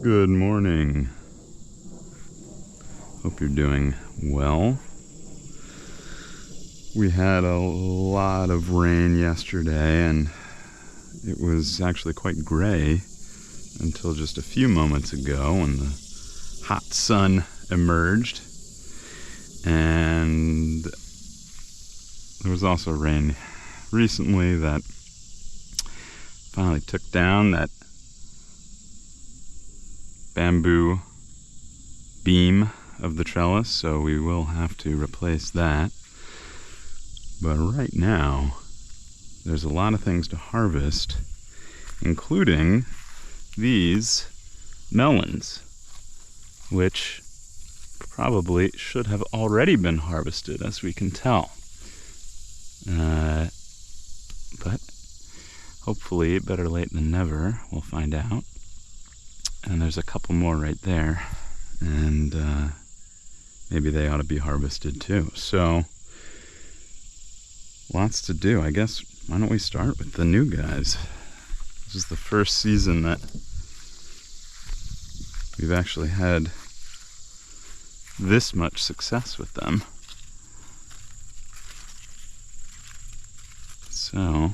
Good morning. Hope you're doing well. We had a lot of rain yesterday, and it was actually quite gray until just a few moments ago when the hot sun emerged. And there was also rain recently that finally took down that bamboo beam of the trellis, so we will have to replace that. But right now, there's a lot of things to harvest, including these melons, which probably should have already been harvested, as we can tell. But hopefully, better late than never, we'll find out. And there's a couple more right there, and maybe they ought to be harvested too. So, lots to do. I guess, why don't we start with the new guys? This is the first season that we've actually had this much success with them. So,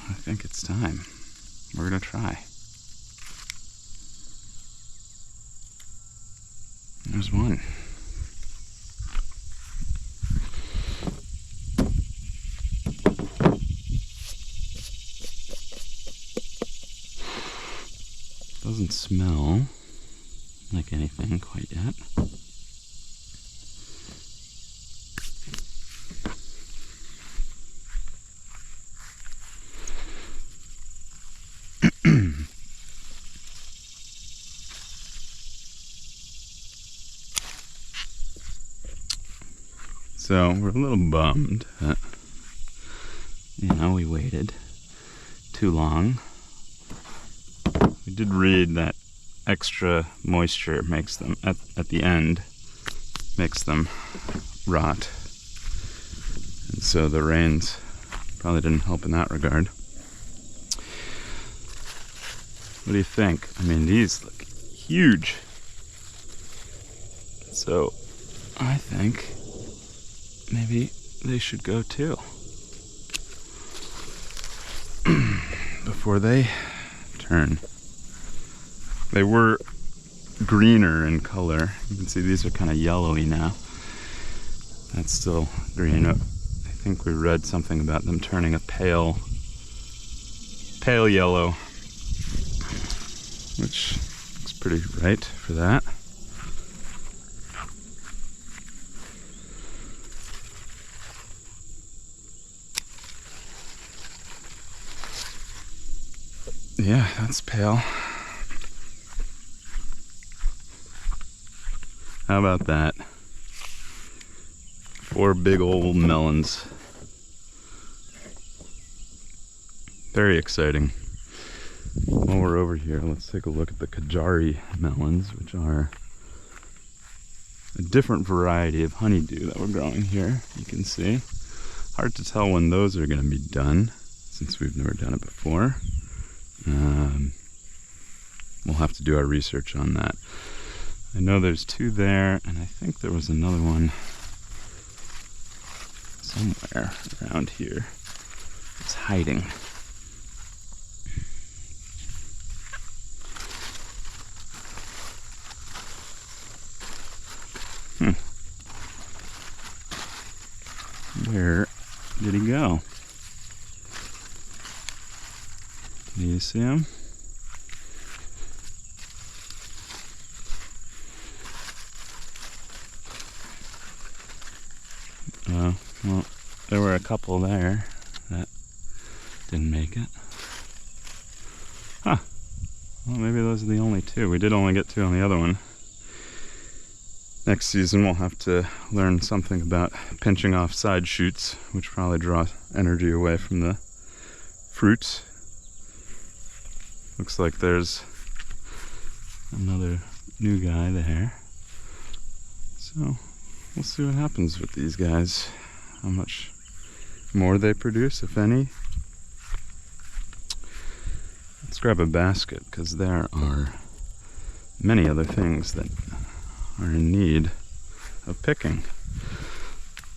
I think it's time. We're gonna try. There's one. Doesn't smell like anything quite yet. So we're a little bummed that, we waited too long. We did read that extra moisture makes them, at the end, makes them rot. And so the rains probably didn't help in that regard. What do you think? I mean, these look huge. So I think maybe they should go too. Before they turn. They were greener in color. You can see these are kind of yellowy now. That's still green. I think we read something about them turning a pale yellow, which looks pretty right for that. Yeah, that's pale. How about that? 4 big old melons. Very exciting. While we're over here, let's take a look at the Kajari melons, which are a different variety of honeydew that we're growing here. You can see. Hard to tell when those are going to be done, since we've never done it before. We'll have to do our research on that. I know there's 2 there, and I think there was another one somewhere around here. It's hiding. Where did he go? Do you see him? Well, there were a couple there that didn't make it. Huh. Well, maybe those are the only 2. We did only get 2 on the other one. Next season we'll have to learn something about pinching off side shoots, which probably draw energy away from the fruits. Looks like there's another new guy there. So we'll see what happens with these guys. How much more they produce, if any. grab a basket because there are many other things that are in need of picking.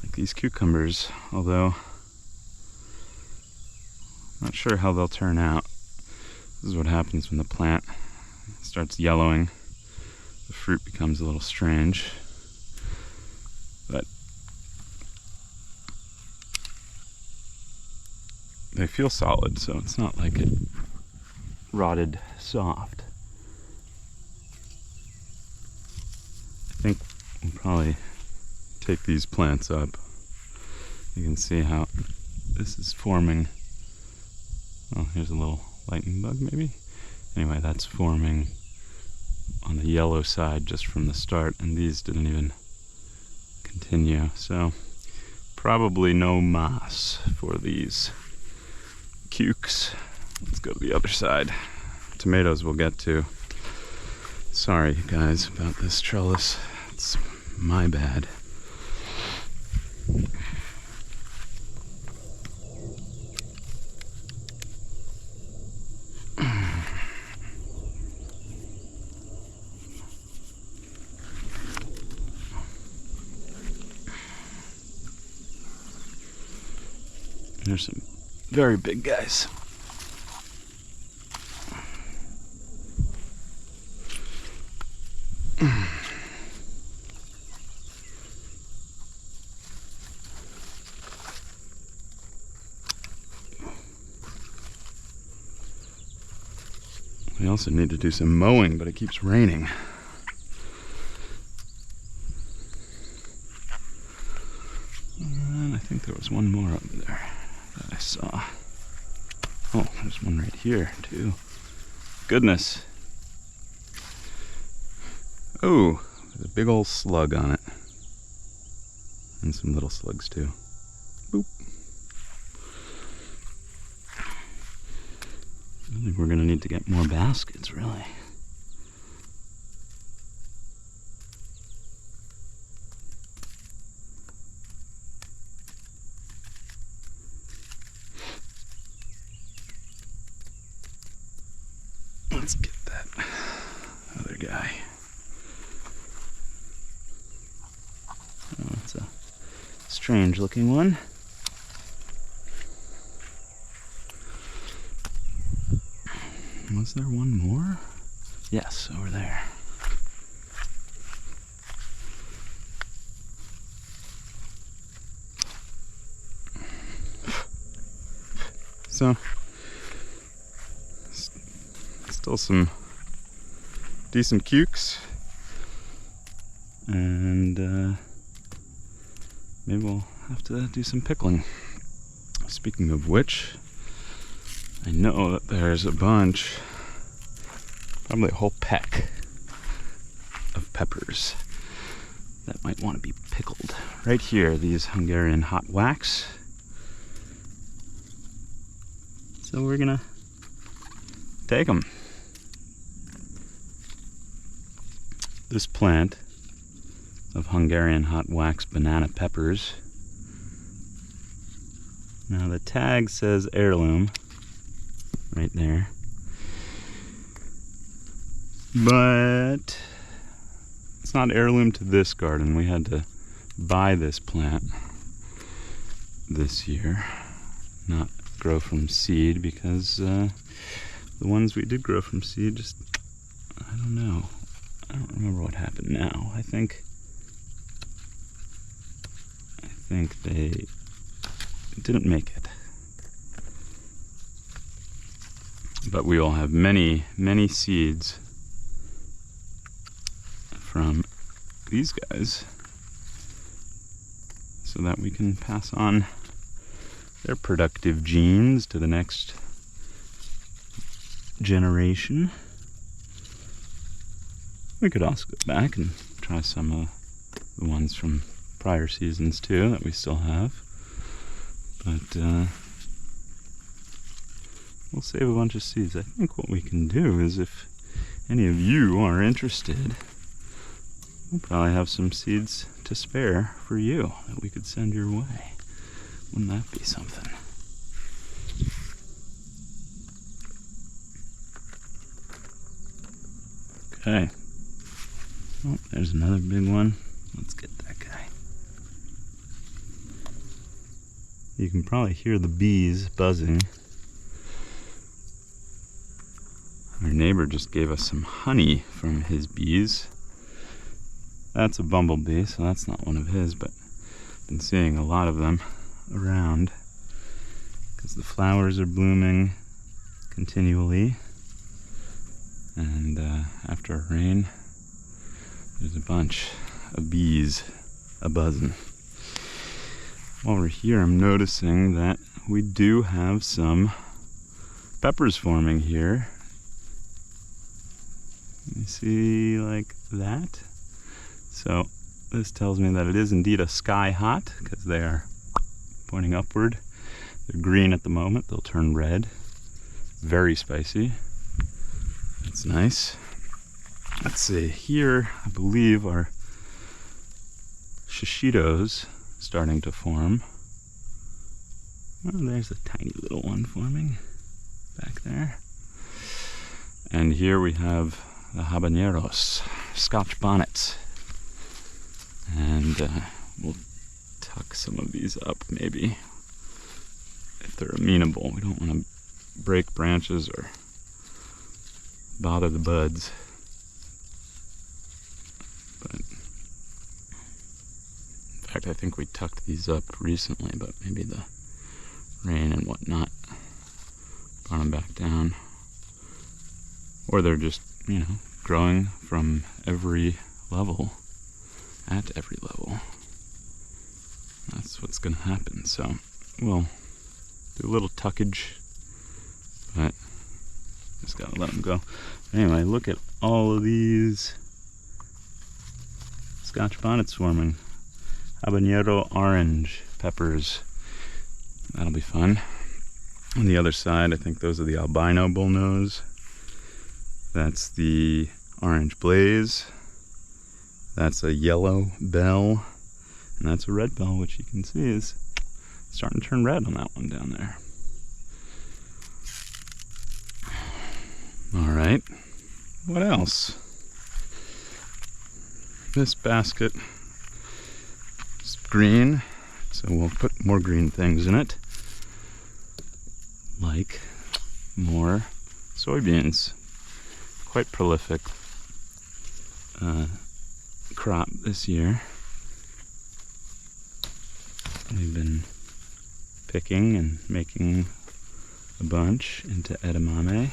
Like these cucumbers, although I'm not sure how they'll turn out. This is what happens when the plant starts yellowing. The fruit becomes a little strange. But they feel solid, so it's not like it rotted soft. I think we'll probably take these plants up. You can see how this is forming. Oh, here's a little lightning bug maybe. Anyway, that's forming on the yellow side just from the start, and these didn't even continue. So probably no moss for these cukes. Let's go to the other side. Tomatoes we'll get to. Sorry guys about this trellis. It's my bad. There's some very big guys. We also need to do some mowing, but it keeps raining. And I think there was one more over there that I saw. Oh, there's one right here too. Goodness. Oh, there's a big old slug on it. And some little slugs too. Boop. I think we're gonna need to get more baskets, really. Let's get that other guy. Oh, it's a strange looking one. Was there one more? Yes, over there. So, still some decent cukes, and maybe we'll have to do some pickling. Speaking of which, I know that there's a bunch, probably a whole peck of peppers that might want to be pickled. Right here, these Hungarian hot wax. So we're gonna take them. This plant of Hungarian hot wax banana peppers. Now the tag says heirloom right there, but it's not heirloom to this garden. We had to buy this plant this year, not grow from seed, because the ones we did grow from seed just, I don't know, I don't remember what happened now. I think they didn't make it. But we will have many, many seeds from these guys so that we can pass on their productive genes to the next generation. We could also go back and try some of the ones from prior seasons too that we still have. But we'll save a bunch of seeds. I think what we can do is, if any of you are interested, we'll probably have some seeds to spare for you that we could send your way. Wouldn't that be something? Okay. Oh, there's another big one. Let's get that guy. You can probably hear the bees buzzing. Our neighbor just gave us some honey from his bees. That's a bumblebee, so that's not one of his, but I've been seeing a lot of them around because the flowers are blooming continually, and after a rain there's a bunch of bees a-buzzing. Over here I'm noticing that we do have some peppers forming here. You see, like that? So this tells me that it is indeed a sky hot, because they are pointing upward. They're green at the moment, they'll turn red. Very spicy. That's nice. Let's see, here I believe are shishitos starting to form. Oh, there's a tiny little one forming back there. And here we have the habaneros, Scotch bonnets. And we'll tuck some of these up maybe, if they're amenable. We don't want to break branches or bother the buds. But in fact, I think we tucked these up recently, but maybe the rain and whatnot brought them back down. Or they're just, growing from every level, at every level. That's what's going to happen. So we'll do a little tuckage, but just got to let them go. Anyway, look at all of these Scotch bonnets forming. Habanero orange peppers. That'll be fun. On the other side, I think those are the albino bullnose. That's the orange blaze. That's a yellow bell. And that's a red bell, which you can see is starting to turn red on that one down there. All right. What else? This basket is green, so we'll put more green things in it, like more soybeans. Quite prolific crop this year. We've been picking and making a bunch into edamame.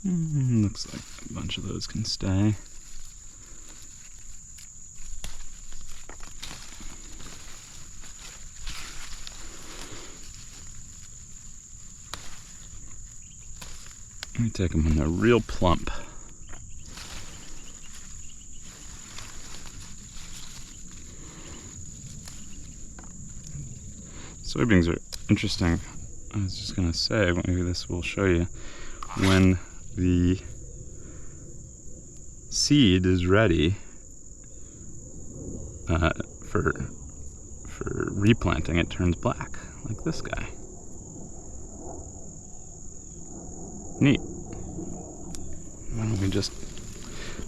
Looks like a bunch of those can stay. Let me take them when they're real plump. Soybeans are interesting. I was just going to say, maybe this will show you, when the seed is ready for replanting, it turns black, like this guy. Neat. Why don't we just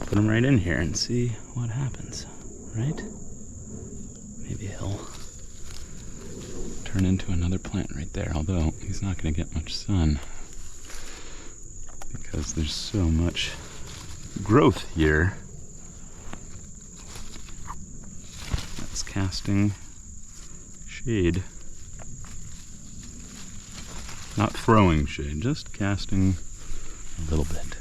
put him right in here and see what happens, right? Maybe he'll turn into another plant right there, although he's not going to get much sun because there's so much growth here that's casting shade. Not throwing shade, just casting a little bit.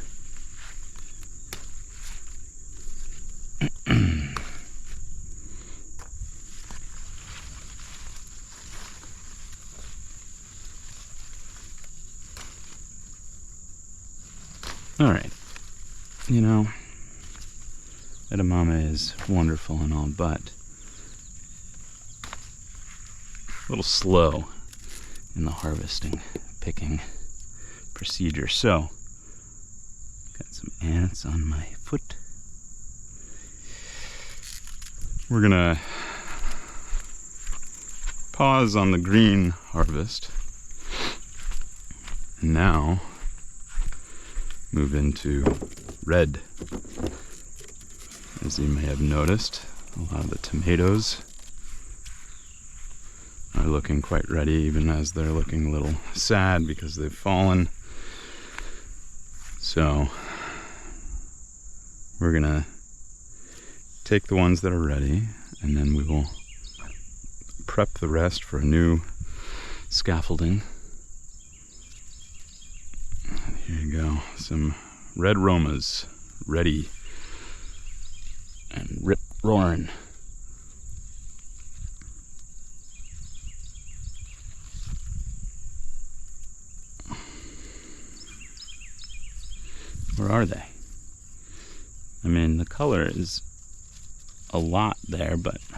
All right, edamame is wonderful and all, but a little slow in the harvesting, picking procedure. So, got some ants on my foot. We're gonna pause on the green harvest. And now move into red. As you may have noticed, a lot of the tomatoes are looking quite ready, even as they're looking a little sad because they've fallen. So we're gonna take the ones that are ready, and then we will prep the rest for a new scaffolding. And here you go, some red Romas ready and rip roaring. Where are they? I mean, the color is a lot there, but I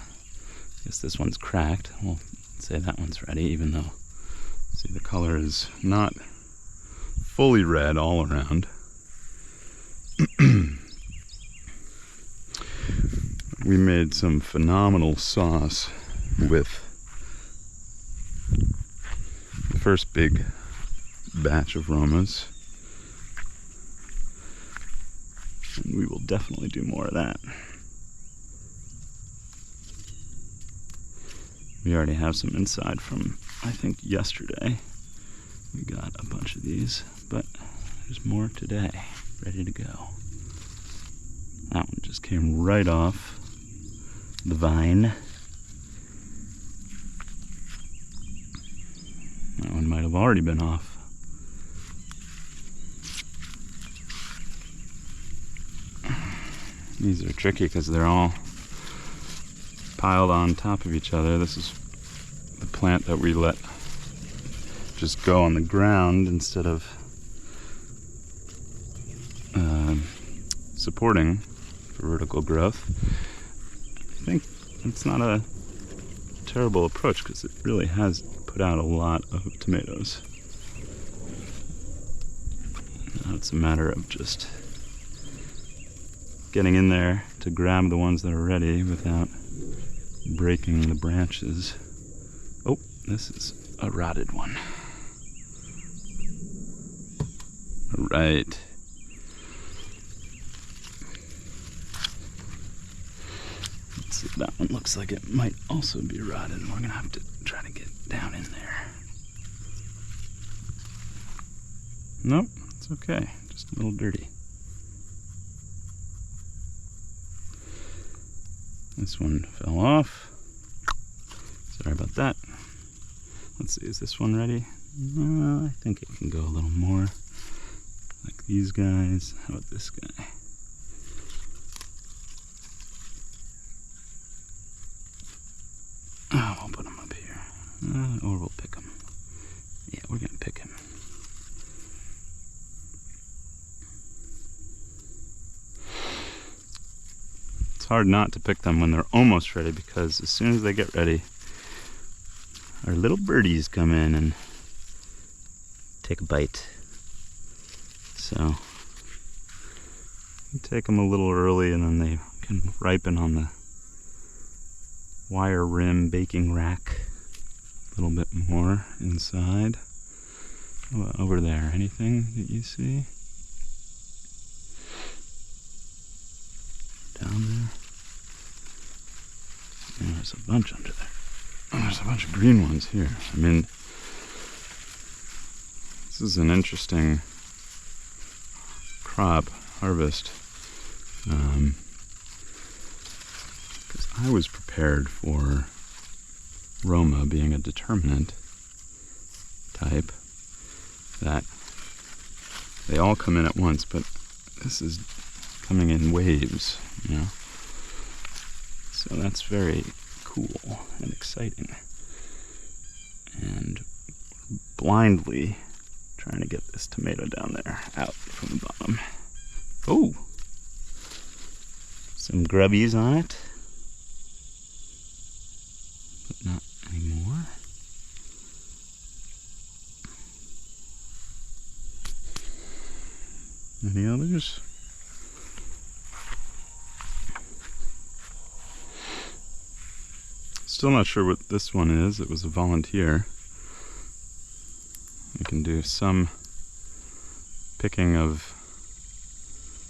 guess this one's cracked. We'll say that one's ready, even though, see, the color is not fully red all around. We made some phenomenal sauce with the first big batch of Romas. And we will definitely do more of that. We already have some inside from, I think, yesterday. We got a bunch of these, but there's more today, ready to go. That one just came right off the vine. That one might have already been off. These are tricky because they're all piled on top of each other. This is the plant that we let just go on the ground instead of supporting for vertical growth. I think it's not a terrible approach because it really has put out a lot of tomatoes. Now it's a matter of just getting in there to grab the ones that are ready without breaking the branches. Oh, this is a rotted one. All right. Let's see, that one looks like it might also be rotted. We're gonna have to try to get down in there. Nope, it's okay, just a little dirty. This one fell off. Sorry about that. Let's see, is this one ready? I think it can go a little more. Like these guys. How about this guy? Oh, we'll put him up here. Or we'll pick him. Yeah, we're gonna pick him. It's hard not to pick them when they're almost ready, because as soon as they get ready, our little birdies come in and take a bite. So you take them a little early, and then they can ripen on the wire rim baking rack a little bit more inside. How about over there? Anything that you see? Down there? And there's a bunch under there. Oh, there's a bunch of green ones here. I mean, this is an interesting crop harvest. Because I was prepared for Roma being a determinant type, that they all come in at once, but this is coming in waves, you know. So that's very cool and exciting. And blindly trying to get this tomato down there out from the bottom. Oh, some grubbies on it, but not anymore. Any others? Still not sure what this one is. It was a volunteer. We can do some picking of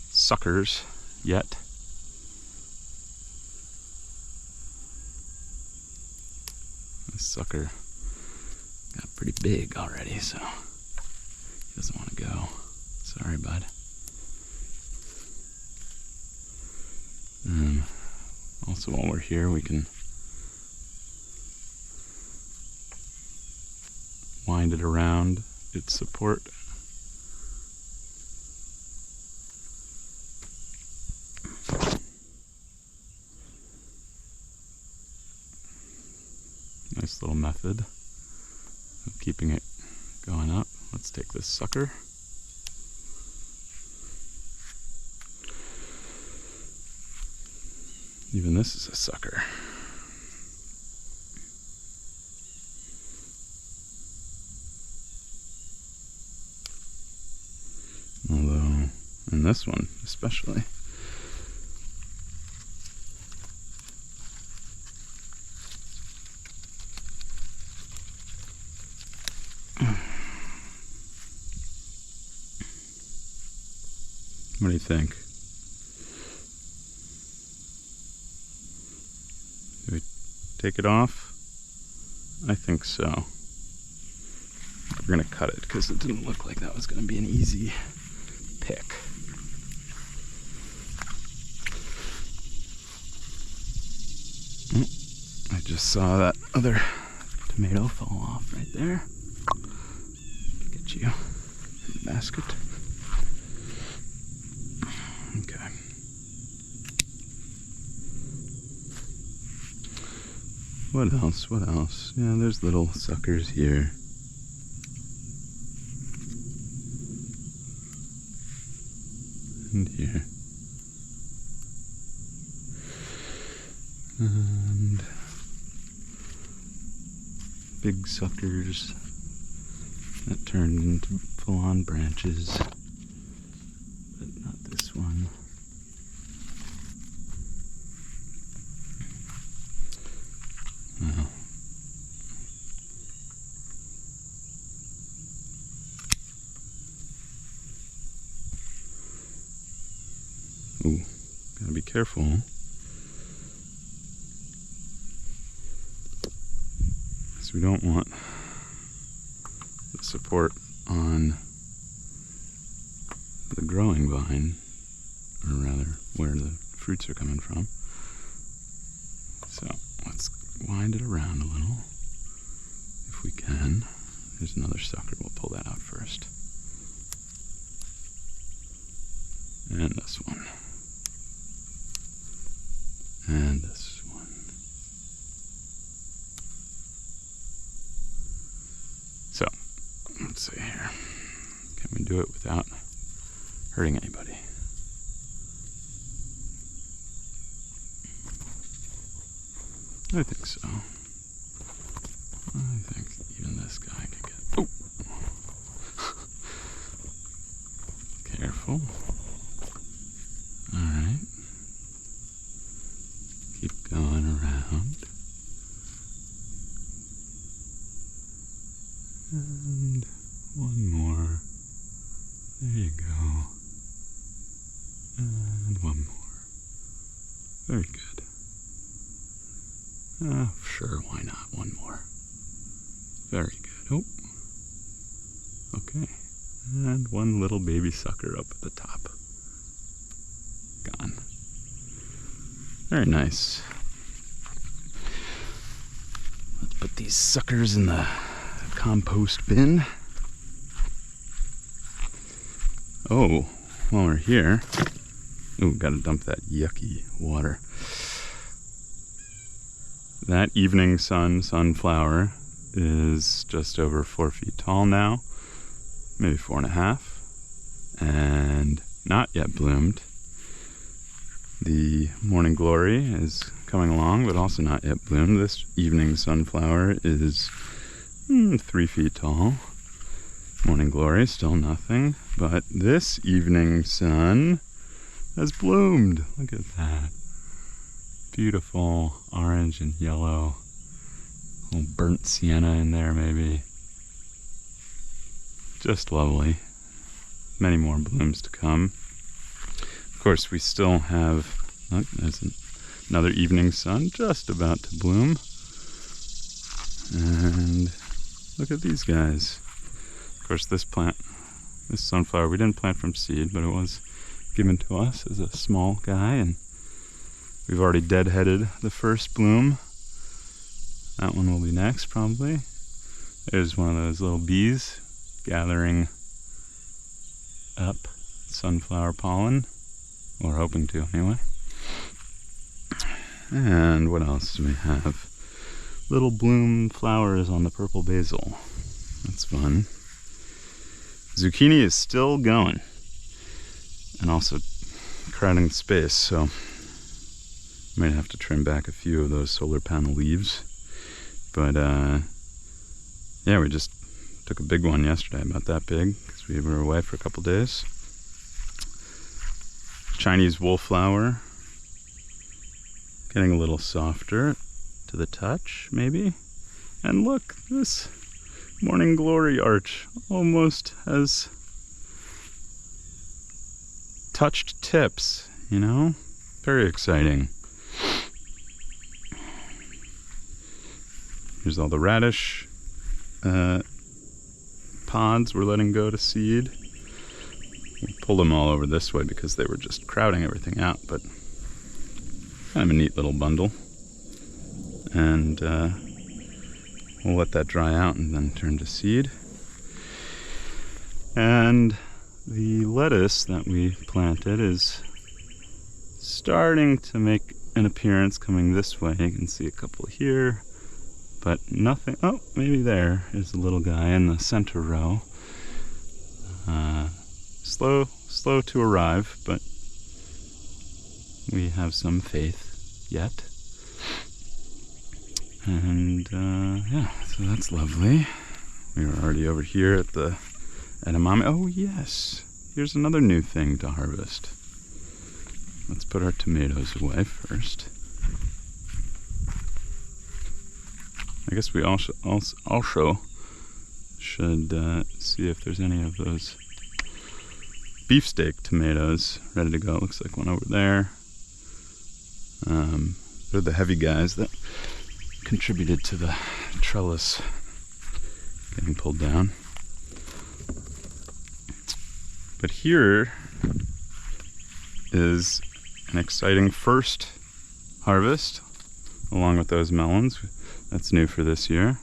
suckers yet. This sucker got pretty big already, so he doesn't want to go. Sorry, bud. Also, while we're here, we can wind it around its support. Nice little method of keeping it going up. Let's take this sucker. Even this is a sucker. Although, and this one especially. What do you think? Do we take it off? I think so. We're going to cut it because it didn't look like that was going to be an easy pick. Oh, I just saw that other tomato fall off right there. Get you in the basket. Okay. What else? What else? Yeah, there's little suckers here. And here. And big suckers that turned into full-on branches. But not this one. Oh. Ooh, gotta be careful. Because we don't want the support on the growing vine, or rather where the fruits are coming from. So let's wind it around a little if we can. There's another sucker. We'll pull that out first. And this one. And this one. So, let's see here. Can we do it without hurting anybody? I think so. I think even this guy can get... Oh! Careful. Alright. Keep going around. And one more. There you go. And one more. Very good. Sure, why not? One more. Very good. Oh. Okay. And one little baby sucker up at the top. Gone. Very nice. Let's put these suckers in the compost bin. Oh, while we're here, ooh, gotta dump that yucky water. That evening sun sunflower is just over 4 feet tall now, maybe 4.5, and not yet bloomed. The morning glory is coming along, but also not yet bloomed. This evening sunflower is 3 feet tall. Morning glory, still nothing, but this evening sun has bloomed. Look at that. Beautiful orange and yellow A little burnt sienna in there, maybe. Just lovely. Many more blooms to come. Of course, we still have, oh, there's another evening sun just about to bloom. And look at these guys. Of course, this sunflower, we didn't plant from seed, but it was given to us as a small guy, and we've already deadheaded the first bloom. That one will be next, probably. There's one of those little bees gathering up sunflower pollen. We're hoping to, anyway. And what else do we have? Little bloom flowers on the purple basil. That's fun. Zucchini is still going. And also crowding space, so might have to trim back a few of those solar panel leaves. But yeah, we just took a big one yesterday, about that big, because we were away for a couple days. Chinese wallflower, getting a little softer to the touch, maybe. And look, this morning glory arch almost has touched tips, you know? Very exciting. Here's all the radish pods we're letting go to seed. We pulled them all over this way because they were just crowding everything out, but kind of a neat little bundle. And we'll let that dry out and then turn to seed. And the lettuce that we planted is starting to make an appearance coming this way. You can see a couple here, but nothing. Oh, maybe there is a little guy in the center row. Slow to arrive, but we have some faith yet. And yeah, so that's lovely. We were already over here at the edamame. Oh yes, here's another new thing to harvest. Let's put our tomatoes away first. I guess we also should see if there's any of those beefsteak tomatoes ready to go. It looks like one over there. They're the heavy guys that contributed to the trellis getting pulled down. But here is an exciting first harvest along with those melons. That's new for this year.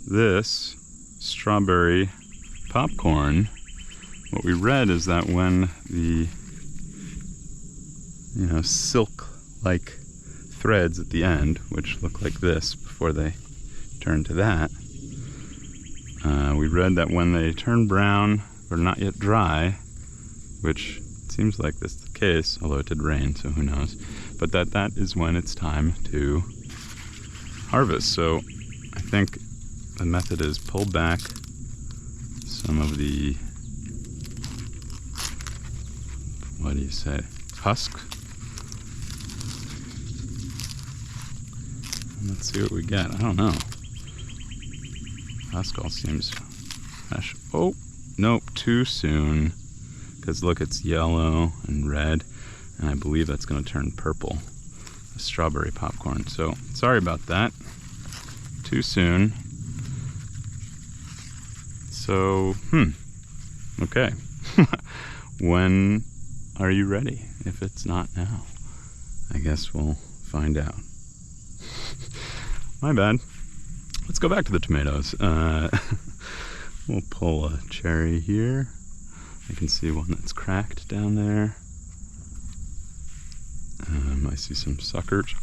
This strawberry popcorn, what we read is that when the silk-like threads at the end, which look like this before they turn to that, we read that when they turn brown or not yet dry, which seems like this is the case, although it did rain, so who knows, but that is when it's time to harvest. So I think the method is pull back some of the, what do you say, husk. And let's see what we get. I don't know. Husk all seems fresh. Oh, nope, too soon. Because look, it's yellow and red, and I believe that's going to turn purple. The strawberry popcorn. So sorry about that. Too soon. So, okay. When are you ready? If it's not now, I guess we'll find out. My bad. Let's go back to the tomatoes. We'll pull a cherry here. I can see one that's cracked down there. I see some suckers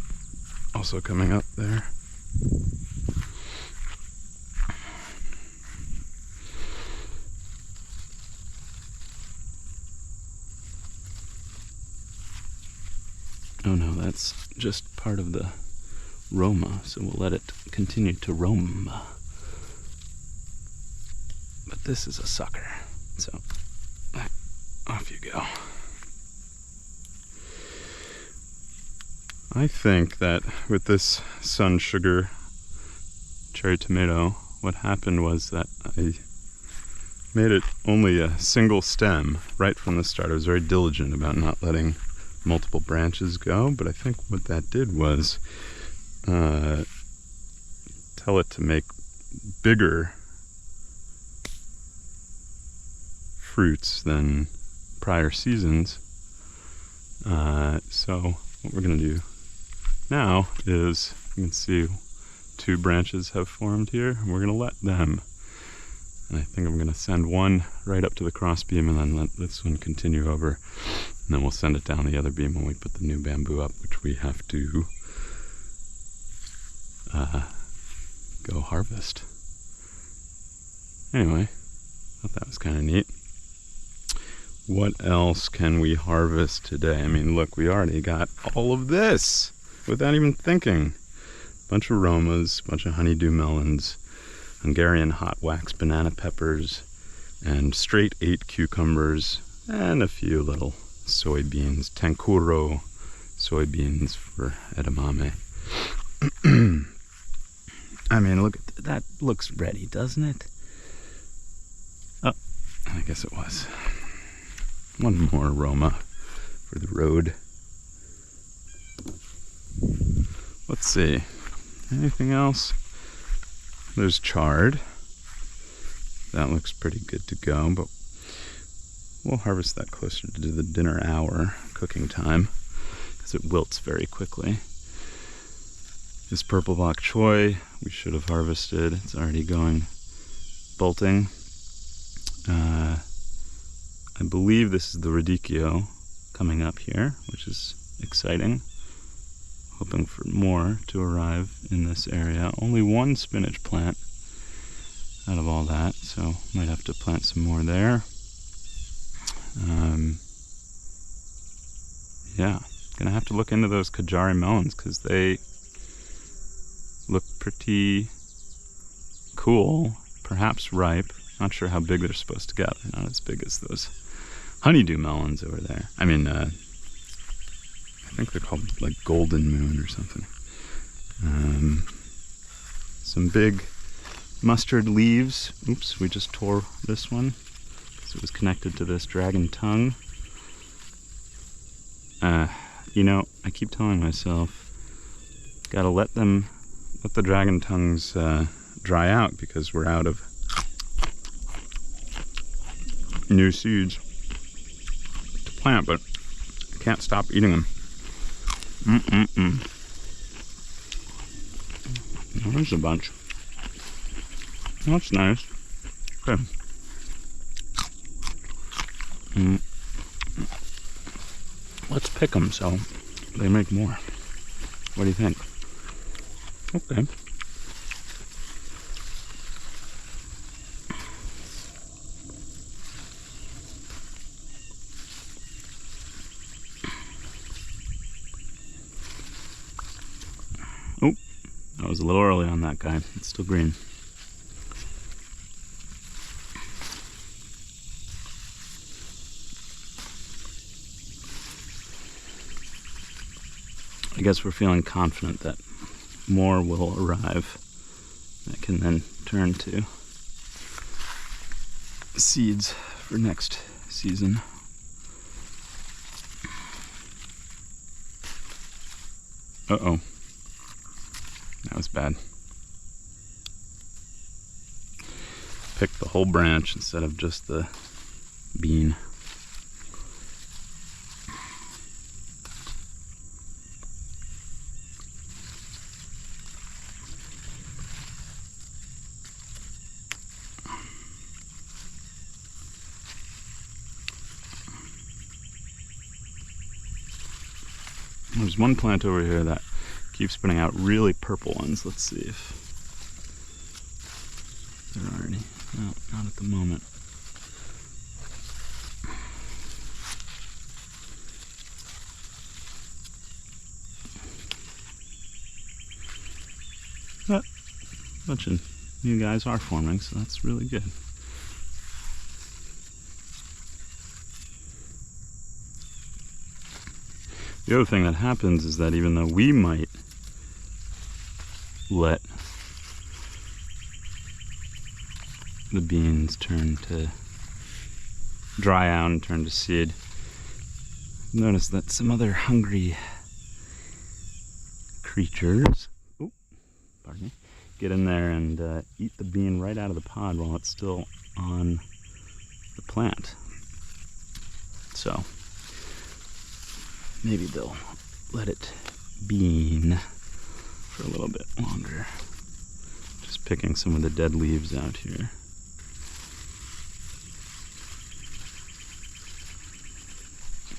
also coming up there. Oh no, that's just part of the Roma, so we'll let it continue to roam. But this is a sucker, so off you go. I think that with this sun sugar cherry tomato, what happened was that I made it only a single stem right from the start. I was very diligent about not letting multiple branches go, but I think what that did was tell it to make bigger fruits than prior seasons. So what we're going to do now is, you can see 2 branches have formed here. We're going to let them. And I think I'm going to send one right up to the cross beam and then let this one continue over. And then we'll send it down the other beam when we put the new bamboo up, which we have to go harvest. Anyway, thought that was kind of neat. What else can we harvest today? I mean, look, we already got all of this without even thinking. Bunch of aromas, bunch of honeydew melons, Hungarian hot wax banana peppers, and straight 8 cucumbers, and a few little soybeans, tankuro soybeans for edamame. I mean, look, that looks ready, doesn't it? Oh, I guess it was. One more aroma for the road. Let's see. Anything else? There's chard. That looks pretty good to go, but we'll harvest that closer to the dinner hour, cooking time, because it wilts very quickly. This purple bok choy we should have harvested. It's already going bolting. I believe this is the radicchio coming up here, which is exciting. Hoping for more to arrive in this area. Only 1 spinach plant out of all that, so might have to plant some more there. Yeah, gonna have to look into those Kajari melons because they look pretty cool, perhaps ripe. Not sure how big they're supposed to get. They're not as big as those honeydew melons over there. I mean, I think they're called like golden moon or something. Some big mustard leaves. Oops, we just tore this one because it was connected to this dragon tongue. You know, I keep telling myself, gotta let the dragon tongues dry out because we're out of new seeds to plant, but I can't stop eating them. There's a bunch. That's nice. Okay. Let's pick them so they make more. What do you think? Okay. Oh, I was a little early on that guy. It's still green. I guess we're feeling confident that more will arrive that can then turn to seeds for next season. Uh-oh. That was bad. Picked the whole branch instead of just the bean. There's one plant over here that keeps putting out really purple ones. Let's see if there are any. No, not at the moment. But a bunch of new guys are forming, so that's really good. The other thing that happens is that even though we might let the beans turn to dry out and turn to seed. Notice that some other hungry creatures, pardon me, get in there and eat the bean right out of the pod while it's still on the plant. So maybe they'll let it bean for a little bit longer. Just picking some of the dead leaves out here.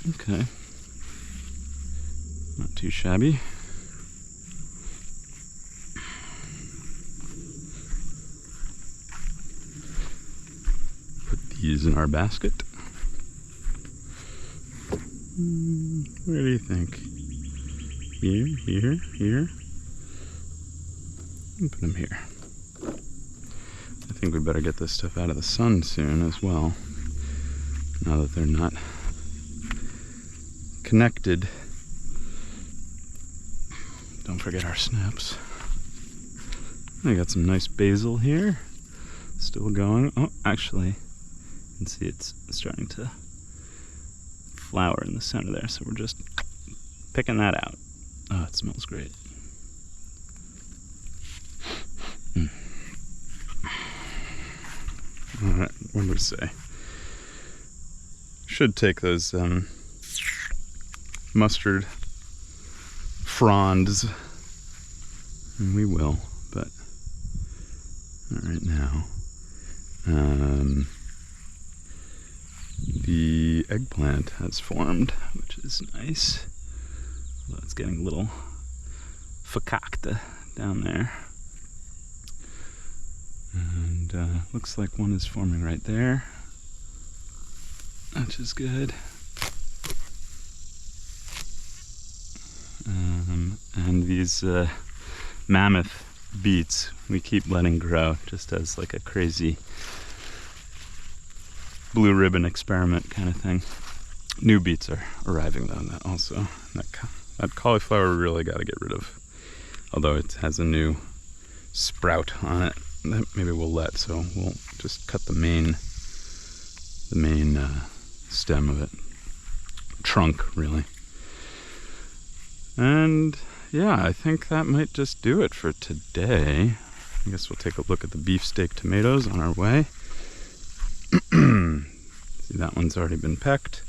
Okay. Not too shabby. Put these in our basket. Where do you think? Here, here, here. And put them here. I think we better get this stuff out of the sun soon as well. Now that they're not connected. Don't forget our snaps. I got some nice basil here. Still going. Oh, actually, you can see it's starting to flower in the center there, so we're just picking that out. Oh, it smells great. Alright, what did we say? Should take those mustard fronds, and we will, but not right now. The eggplant has formed, which is nice. Although it's getting a little fakakta down there. And looks like one is forming right there, which is good. And these mammoth beets we keep letting grow just as like a crazy blue ribbon experiment kind of thing. New beets are arriving though, that also. That cauliflower we really got to get rid of. Although it has a new sprout on it that maybe we'll let, so we'll just cut the main stem of it. Trunk, really. And yeah, I think that might just do it for today. I guess we'll take a look at the beefsteak tomatoes on our way. See, that one's already been pecked.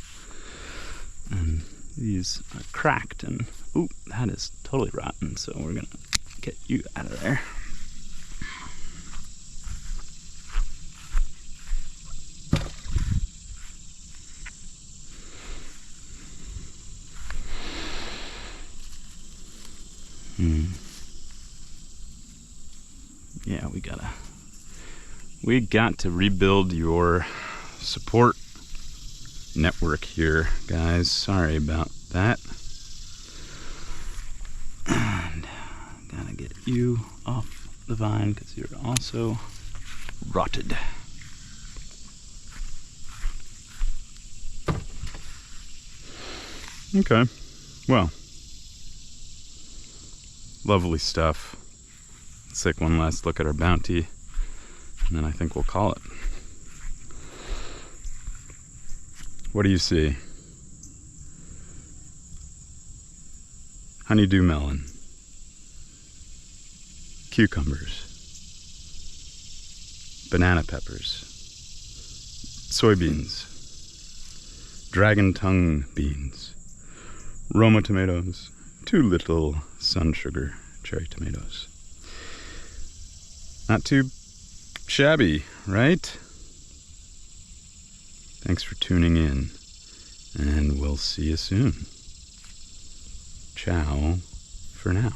And these are cracked, and ooh, that is totally rotten, so we're gonna get you out of there. Yeah, we got to rebuild your support network here, guys. Sorry about that. And gotta get you off the vine because you're also rotted. Okay, well, lovely stuff. Let's take one last look at our bounty, and then I think we'll call it. What do you see? Honeydew melon, cucumbers, banana peppers, soybeans, dragon tongue beans, Roma tomatoes, 2 little sun sugar cherry tomatoes. Not too shabby, right? Thanks for tuning in, and we'll see you soon. Ciao for now.